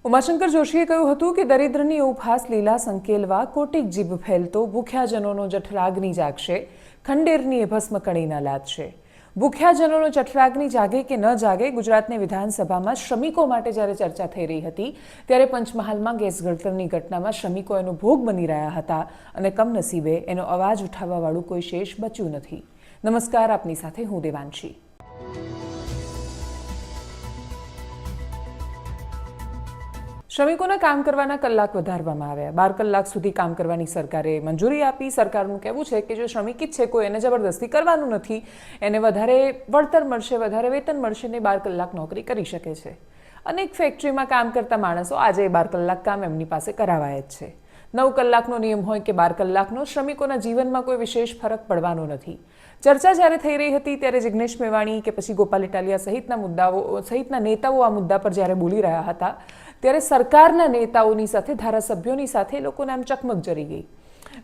ઉમાશંકર જોશીએ કહ્યું હતું કે દરિદ્રની ઉપહાસ લીલા સંકેલવા કોટિક જીભ ફેલતો ભૂખ્યાજનોનો જઠરાગ્નિ જાગશે, ખંડેરની ભસ્મ કણી ન લાદશે। ભૂખ્યાજનોનો જઠરાગ્નિ જાગે કે ન જાગે, ગુજરાતની વિધાનસભામાં શ્રમિકો માટે જ્યારે ચર્ચા થઈ રહી હતી ત્યારે પંચમહાલમાં ગેસ ગળતરની ઘટનામાં શ્રમિકો એનો ભોગ બની રહ્યા હતા અને કમનસીબે એનો અવાજ ઉઠાવવાવાળું કોઈ શેષ બચ્યું નથી। નમસ્કાર, આપની સાથે હું દેવાંશી। શ્રમિકોના કામ કરવાના કલાક વધારવામાં આવ્યા। 12 કલાક સુધી કામ કરવાની સરકારે મંજૂરી આપી। સરકારનું કહેવું છે કે જો શ્રમિક જ છે, કોઈ એને જબરદસ્તી કરવાનું નથી, એને વધારે વળતર મળશે, વધારે વેતન મળશે ને 12 કલાક નોકરી કરી શકે છે। અનેક ફેક્ટરીમાં કામ કરતા માણસો આજે 12 કલાક કામ એમની પાસે કરાવાય જ છે। 9 કલાકનો નિયમ હોય કે 12 કલાકનો, શ્રમિકોના જીવનમાં કોઈ વિશેષ ફરક પડવાનો નથી। ચર્ચા જ્યારે થઈ રહી હતી ત્યારે જિગ્નેશ મેવાણી કે પછી ગોપાલ ઇટાલિયા સહિતના નેતાઓ આ મુદ્દા પર જ્યારે બોલી રહ્યા હતા ત્યારે સરકારના નેતાઓની સાથે, ધારાસભ્યોની સાથે લોકોને આમ ચકમક જરી ગઈ।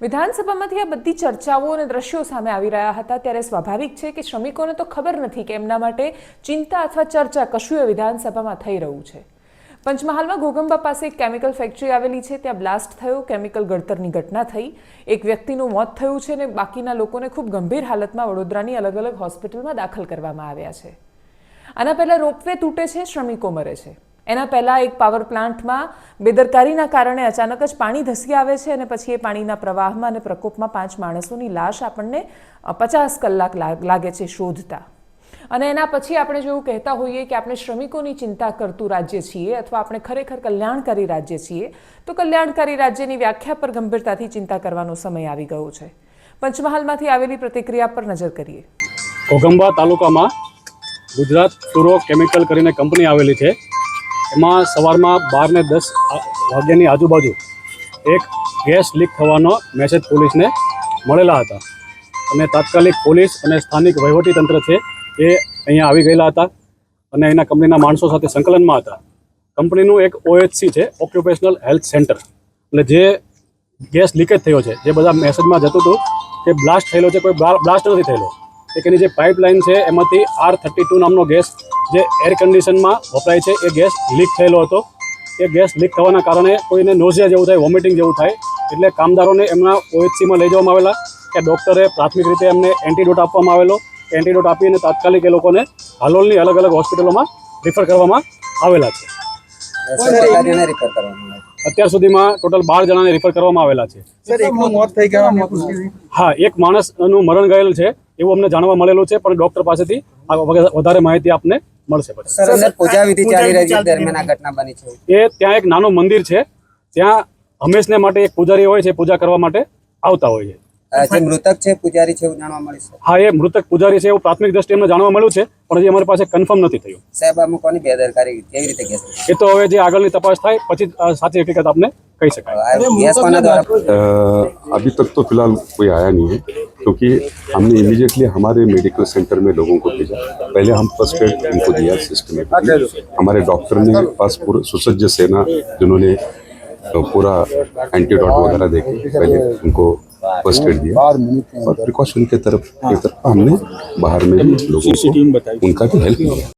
વિધાનસભામાંથી આ બધી ચર્ચાઓ અને દ્રશ્યો સામે આવી રહ્યા હતા ત્યારે સ્વાભાવિક છે કે શ્રમિકોને તો ખબર નથી કે એમના માટે ચિંતા અથવા ચર્ચા કશું એ વિધાનસભામાં થઈ રહ્યું છે। પંચમહાલમાં ઘોગંબા પાસે એક કેમિકલ ફેક્ટરી આવેલી છે, ત્યાં બ્લાસ્ટ થયો, કેમિકલ ગળતરની ઘટના થઈ, એક વ્યક્તિનું મોત થયું છે અને બાકીના લોકોને ખૂબ ગંભીર હાલતમાં વડોદરાની અલગ અલગ હોસ્પિટલમાં દાખલ કરવામાં આવ્યા છે। આના પહેલાં રોપવે તૂટે છે, શ્રમિકો મરે છે। એના પહેલાં એક પાવર પ્લાન્ટમાં બેદરકારીના કારણે અચાનક જ પાણી ધસી આવે છે અને પછી એ પાણીના પ્રવાહમાં અને પ્રકોપમાં 5 માણસોની લાશ આપણને 50 કલાક લાગે છે શોધતા। અને એના પછી આપણે જો એવું કહેતા હોઈએ કે આપણે શ્રમિકોની ચિંતા કરતું રાજ્ય છીએ અથવા આપણે ખરેખર કલ્યાણકારી રાજ્ય છીએ, તો કલ્યાણકારી રાજ્યની વ્યાખ્યા પર ગંભીરતાથી ચિંતા કરવાનો સમય આવી ગયો છે। પંચમહાલમાંથી આવેલી પ્રતિક્રિયા પર નજર કરીએ। ઘોગંબા તાલુકામાં ગુજરાત ફ્લોરો કેમિકલ કરીને કંપની આવેલી છે। એમાં સવારમાં 12 ને 10 વાગ્યાની આજુબાજુ એક ગેસ લીક થવાનો મેસેજ પોલીસને મળેલા હતા અને તાત્કાલિક પોલીસ અને સ્થાનિક વહીવટીતંત્ર છે એ અહીંયા આવી ગયેલા હતા અને એના કંપનીના માણસો સાથે સંકલનમાં હતા। કંપનીનું એક OHC છે, ઓક્યુપેશનલ હેલ્થ સેન્ટર, એટલે જે ગેસ લીકેજ થયો છે, જે બધા મેસેજમાં જતું હતું કે બ્લાસ્ટ થયેલો છે, કોઈ બ્લાસ્ટ નથી થયેલો। એક એની જે પાઇપલાઇન છે એમાંથી R32 નામનો ગેસ જે એર કન્ડિશનમાં વપરાય છે એ ગેસ લીક થયેલો હતો। એ ગેસ લીક થવાના કારણે કોઈને નોઝિયા જેવું થાય, વોમિટિંગ જેવું થાય, એટલે કામદારોને એમના OHCમાં લઈ જવામાં આવેલા કે ડૉક્ટરે પ્રાથમિક રીતે એમને એન્ટીડોટ આપવામાં આવેલો। એન્ટીડોટ આપીને તાત્કાલિક એ લોકોને હાલોલની અલગ અલગ હોસ્પિટલોમાં રિફર કરવામાં આવેલા છે। અત્યાર સુધીમાં ટોટલ 12 જણાને રિફર કરવામાં આવેલા છે। હા, એક માણસનું મરણ ગયેલ છે એવું અમને જાણવા મળેલું છે, પણ ડૉક્ટર પાસેથી વધારે માહિતી આપને મળશે। એ ત્યાં એક નાનું મંદિર છે, ત્યાં હંમેશને માટે એક પૂજારી હોય છે, પૂજા કરવા માટે આવતા હોય છે। મૃતક છે પૂજારી છે એવું જાણવા મળે છે? હા, એ મૃતક પૂજારી છે એવું પ્રાથમિક દ્રષ્ટિએ અમને જાણવા મળ્યું છે, પણ હજી અમારી પાસે કન્ફર્મ નથી થયું। સાહેબ, આમાં કોની બેદરકારી કેવી રીતે ગેસ? એ તો હવે જે આગળની તપાસ થાય પછી સાચી હકીકત આપને કહી શકાય। गैस कोना द्वारा अभी तक तो फिलहाल कोई आया नहीं है, क्योंकि हमने इमीडिएटली हमारे मेडिकल सेंटर में लोगों को भेजा। पहले हम फर्स्ट एड उनको दिया सिस्टमेटिकली। हमारे डॉक्टर ने पास पूरा सुसज्ज सेना, जिन्होंने पूरा एंटीडोट वगैरह देके पहले उनको फर्स्ट एड दिया और प्रिकॉशन के तरफ हमने बाहर में भी लोगों को उनका भी हेल्प किया।